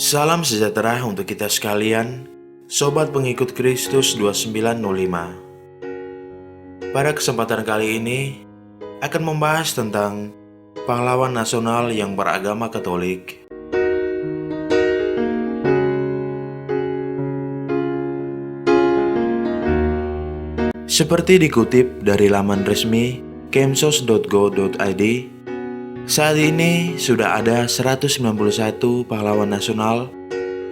Salam sejahtera untuk kita sekalian, Sobat Pengikut Kristus 2905. Pada kesempatan kali ini, akan membahas tentang pahlawan nasional yang beragama Katolik. Seperti dikutip dari laman resmi kemsos.go.id, saat ini sudah ada 191 pahlawan nasional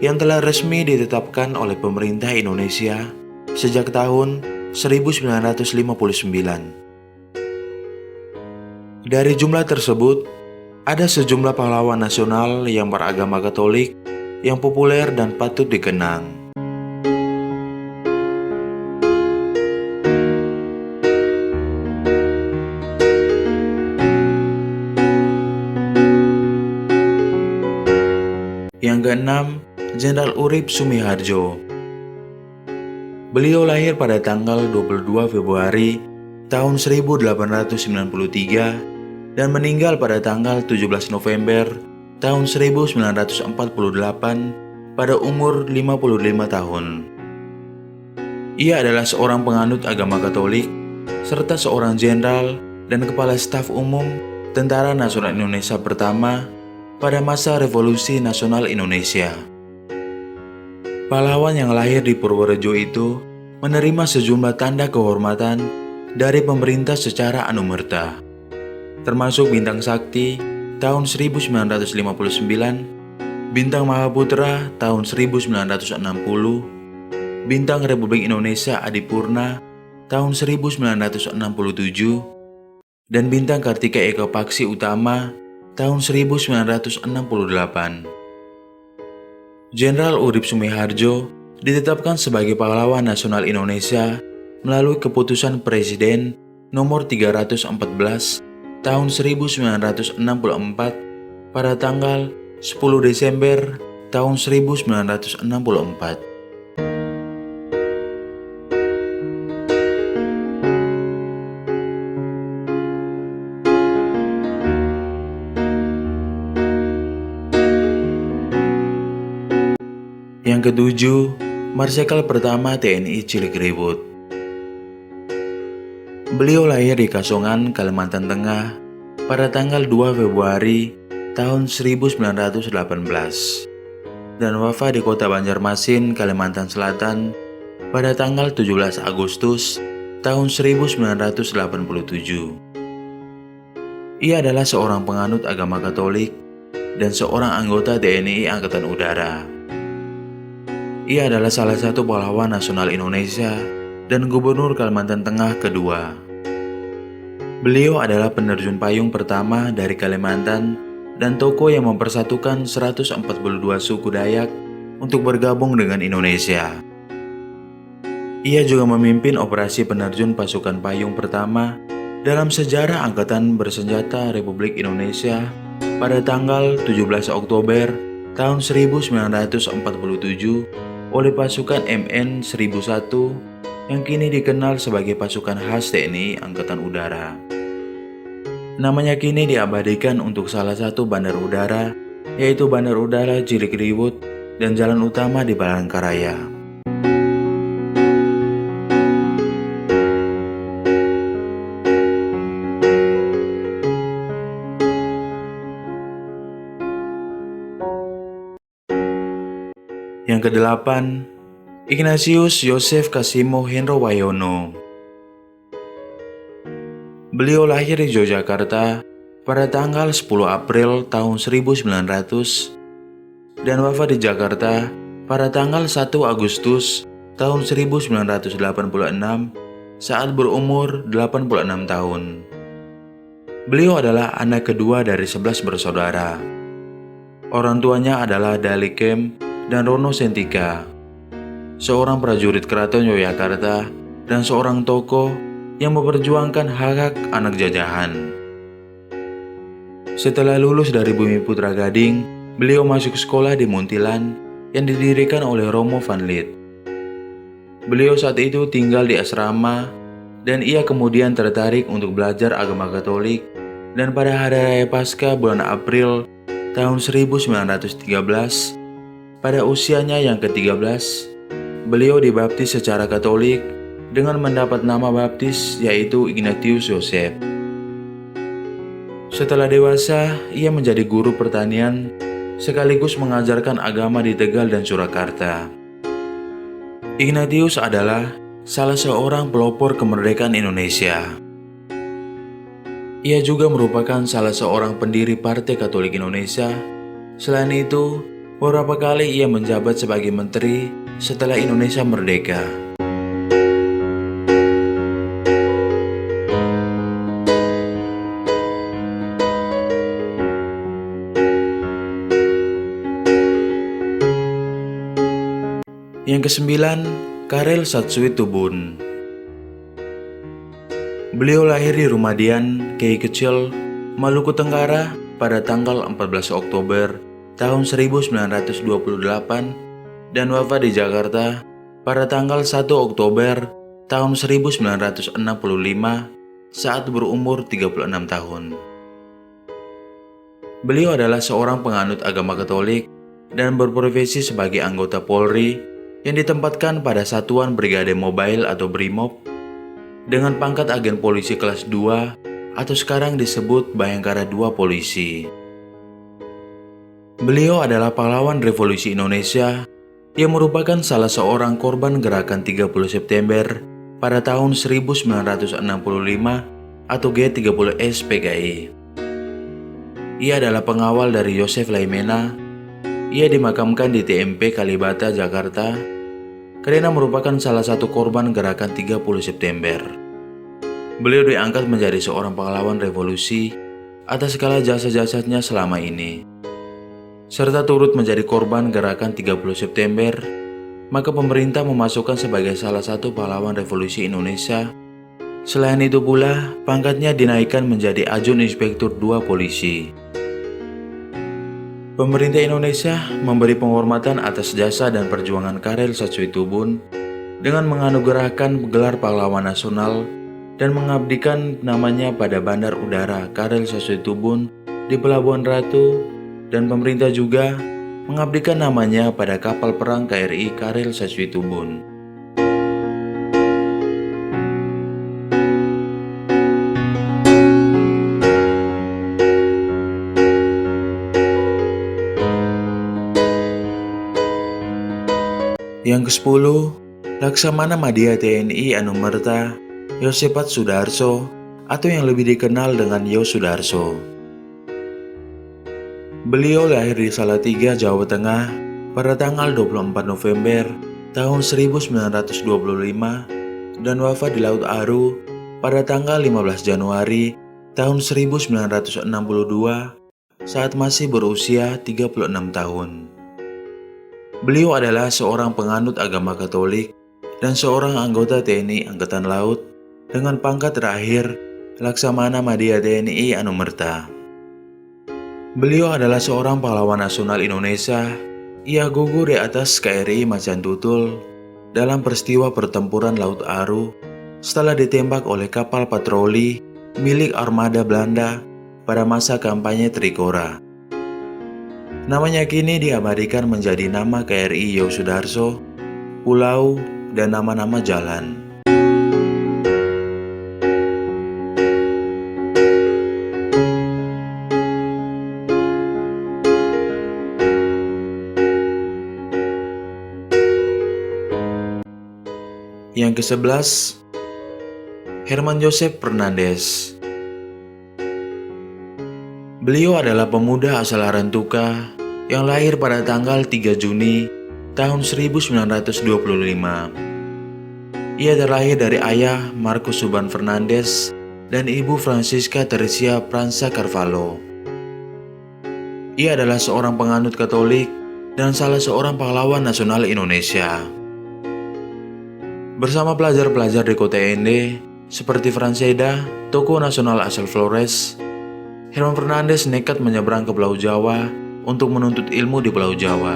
yang telah resmi ditetapkan oleh pemerintah Indonesia sejak tahun 1959. Dari jumlah tersebut, ada sejumlah pahlawan nasional yang beragama Katolik yang populer dan patut dikenang. Yang keenam, Jenderal Urip Sumiharjo. Beliau lahir pada tanggal 22 Februari tahun 1893 dan meninggal pada tanggal 17 November tahun 1948 pada umur 55 tahun. Ia adalah seorang penganut agama Katolik serta seorang jenderal dan kepala staf umum Tentara Nasional Indonesia pertama pada masa Revolusi Nasional Indonesia. Pahlawan yang lahir di Purworejo itu menerima sejumlah tanda kehormatan dari pemerintah secara anumerta, termasuk Bintang Sakti tahun 1959, Bintang Mahaputra tahun 1960, Bintang Republik Indonesia Adipurna tahun 1967, dan Bintang Kartika Eka Paksi Utama tahun 1968. Jenderal Urip Sumiharjo ditetapkan sebagai pahlawan nasional Indonesia melalui keputusan Presiden nomor 314 tahun 1964 pada tanggal 10 Desember tahun 1964. Yang ketujuh, Marsikal Pertama TNI Cilikriwut. Beliau lahir di Kasongan, Kalimantan Tengah pada tanggal 2 Februari tahun 1918 dan wafat di kota Banjarmasin, Kalimantan Selatan pada tanggal 17 Agustus tahun 1987. Ia adalah seorang penganut agama Katolik dan seorang anggota TNI Angkatan Udara. Ia adalah salah satu pahlawan nasional Indonesia dan Gubernur Kalimantan Tengah kedua. Beliau adalah penerjun payung pertama dari Kalimantan dan tokoh yang mempersatukan 142 suku Dayak untuk bergabung dengan Indonesia. Ia juga memimpin operasi penerjun pasukan payung pertama dalam sejarah Angkatan Bersenjata Republik Indonesia pada tanggal 17 Oktober tahun 1947 oleh pasukan MN 1001 yang kini dikenal sebagai pasukan khas TNI Angkatan Udara. Namanya kini diabadikan untuk salah satu bandar udara, yaitu Bandar Udara Cilikriwut dan jalan utama di Palangkaraya. Yang kedelapan, Ignatius Yosef Kasimo Hendro Wayono. Beliau lahir di Yogyakarta pada tanggal 10 April tahun 1900 dan wafat di Jakarta pada tanggal 1 Agustus tahun 1986 saat berumur 86 tahun. Beliau adalah anak kedua dari 11 bersaudara. Orang tuanya adalah Dalikem dan Rono Sentika, seorang prajurit keraton Yogyakarta dan seorang tokoh yang memperjuangkan hak-hak anak jajahan. Setelah lulus dari Bumi Putra Gading, beliau masuk sekolah di Muntilan yang didirikan oleh Romo Van Lith. Beliau saat itu tinggal di asrama dan ia kemudian tertarik untuk belajar agama Katolik, dan pada hari raya Paskah bulan April tahun 1913, pada usianya yang ke-13, beliau dibaptis secara Katolik dengan mendapat nama baptis yaitu Ignatius Joseph. Setelah dewasa, ia menjadi guru pertanian sekaligus mengajarkan agama di Tegal dan Surakarta. Ignatius adalah salah seorang pelopor kemerdekaan Indonesia. Ia juga merupakan salah seorang pendiri Partai Katolik Indonesia. Selain itu, beberapa kali ia menjabat sebagai menteri setelah Indonesia merdeka. Yang kesembilan, Karel Satsuitubun. Beliau lahir di Rumadian, Kei Kecil, Maluku Tenggara pada tanggal 14 Oktober tahun 1928 dan wafat di Jakarta pada tanggal 1 Oktober tahun 1965 saat berumur 36 tahun. Beliau adalah seorang penganut agama Katolik dan berprofesi sebagai anggota Polri yang ditempatkan pada Satuan Brigade Mobile atau BRIMOB dengan pangkat agen polisi kelas 2 atau sekarang disebut Bayangkara 2 Polisi. Beliau adalah pahlawan revolusi Indonesia yang merupakan salah seorang korban gerakan 30 September pada tahun 1965 atau G30S PKI. Ia adalah pengawal dari Yosef Laimena. Ia dimakamkan di TMP Kalibata, Jakarta, karena merupakan salah satu korban gerakan 30 September. Beliau diangkat menjadi seorang pahlawan revolusi atas segala jasa-jasanya selama ini, serta turut menjadi korban gerakan 30 September, maka pemerintah memasukkan sebagai salah satu pahlawan revolusi Indonesia. Selain itu pula, pangkatnya dinaikkan menjadi Ajun Inspektur 2 Polisi. Pemerintah Indonesia memberi penghormatan atas jasa dan perjuangan Karel Satsuitubun dengan menganugerahkan gelar pahlawan nasional dan mengabdikan namanya pada Bandar Udara Karel Satsuitubun di Pelabuhan Ratu, dan pemerintah juga mengabdikan namanya pada kapal perang KRI Karel Satsuitubun. Yang ke-10, Laksamana Madya TNI Anumerta Yosepat Sudarso atau yang lebih dikenal dengan Yo Sudarso. Beliau lahir di Salatiga, Jawa Tengah pada tanggal 24 November tahun 1925 dan wafat di Laut Aru pada tanggal 15 Januari tahun 1962 saat masih berusia 36 tahun. Beliau adalah seorang penganut agama Katolik dan seorang anggota TNI Angkatan Laut dengan pangkat terakhir Laksamana Madya TNI Anumerta. Beliau adalah seorang pahlawan nasional Indonesia. Ia gugur di atas KRI Macan Tutul dalam peristiwa pertempuran Laut Aru setelah ditembak oleh kapal patroli milik armada Belanda pada masa kampanye Trikora. Namanya kini diabadikan menjadi nama KRI Yo Sudarso, pulau, dan nama-nama jalan. Yang ke-11, Herman Joseph Fernandez. Beliau adalah pemuda asal Arantuka yang lahir pada tanggal 3 Juni tahun 1925. Ia terlahir dari ayah Marcus Suban Fernandez dan ibu Francisca Teresia Pransa Carvalho. Ia adalah seorang penganut Katolik dan salah seorang pahlawan nasional Indonesia. Bersama pelajar-pelajar di kota Ende seperti Franseda, tokoh nasional asal Flores, Herman Fernandez nekat menyeberang ke Pulau Jawa untuk menuntut ilmu di Pulau Jawa.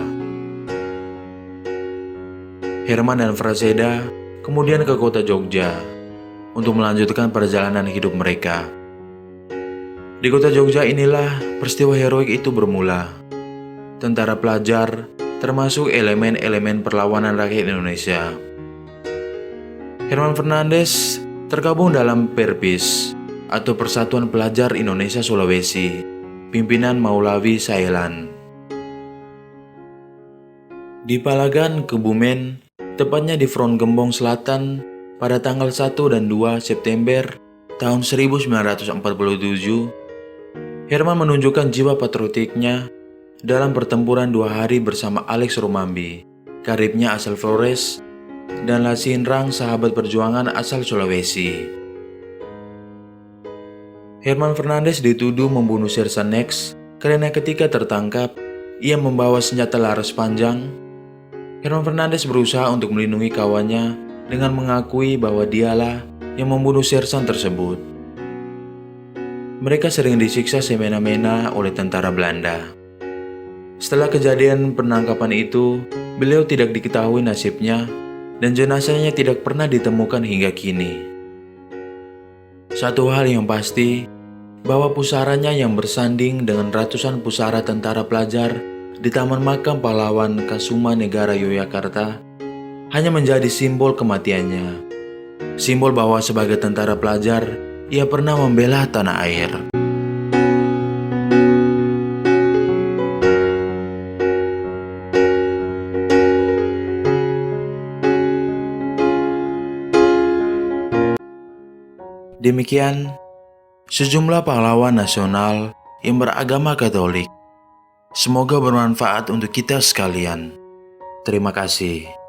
Herman dan Franseda kemudian ke kota Jogja untuk melanjutkan perjalanan hidup mereka. Di kota Jogja inilah peristiwa heroik itu bermula. Tentara pelajar termasuk elemen-elemen perlawanan rakyat Indonesia. Herman Fernandes tergabung dalam Perpis atau Persatuan Pelajar Indonesia Sulawesi, pimpinan Maulawi Sailan. Di Palagan, Kebumen, tepatnya di Front Gembong Selatan, pada tanggal 1 dan 2 September tahun 1947, Herman menunjukkan jiwa patriotiknya dalam pertempuran 2 hari bersama Alex Rumambi, karibnya asal Flores, dan Lasinrang, sahabat perjuangan asal Sulawesi. Herman Fernandes dituduh membunuh Sersan Nex karena ketika tertangkap, ia membawa senjata laras panjang. Herman Fernandes berusaha untuk melindungi kawannya dengan mengakui bahwa dialah yang membunuh Sersan tersebut. Mereka sering disiksa semena-mena oleh tentara Belanda. Setelah kejadian penangkapan itu, beliau tidak diketahui nasibnya dan jenazahnya tidak pernah ditemukan hingga kini. Satu hal yang pasti, bahwa pusaranya yang bersanding dengan ratusan pusara tentara pelajar di Taman Makam Pahlawan Kasuma Negara Yogyakarta hanya menjadi simbol kematiannya. Simbol bahwa sebagai tentara pelajar, ia pernah membela tanah air. Demikian, sejumlah pahlawan nasional yang beragama Katolik. Semoga bermanfaat untuk kita sekalian. Terima kasih.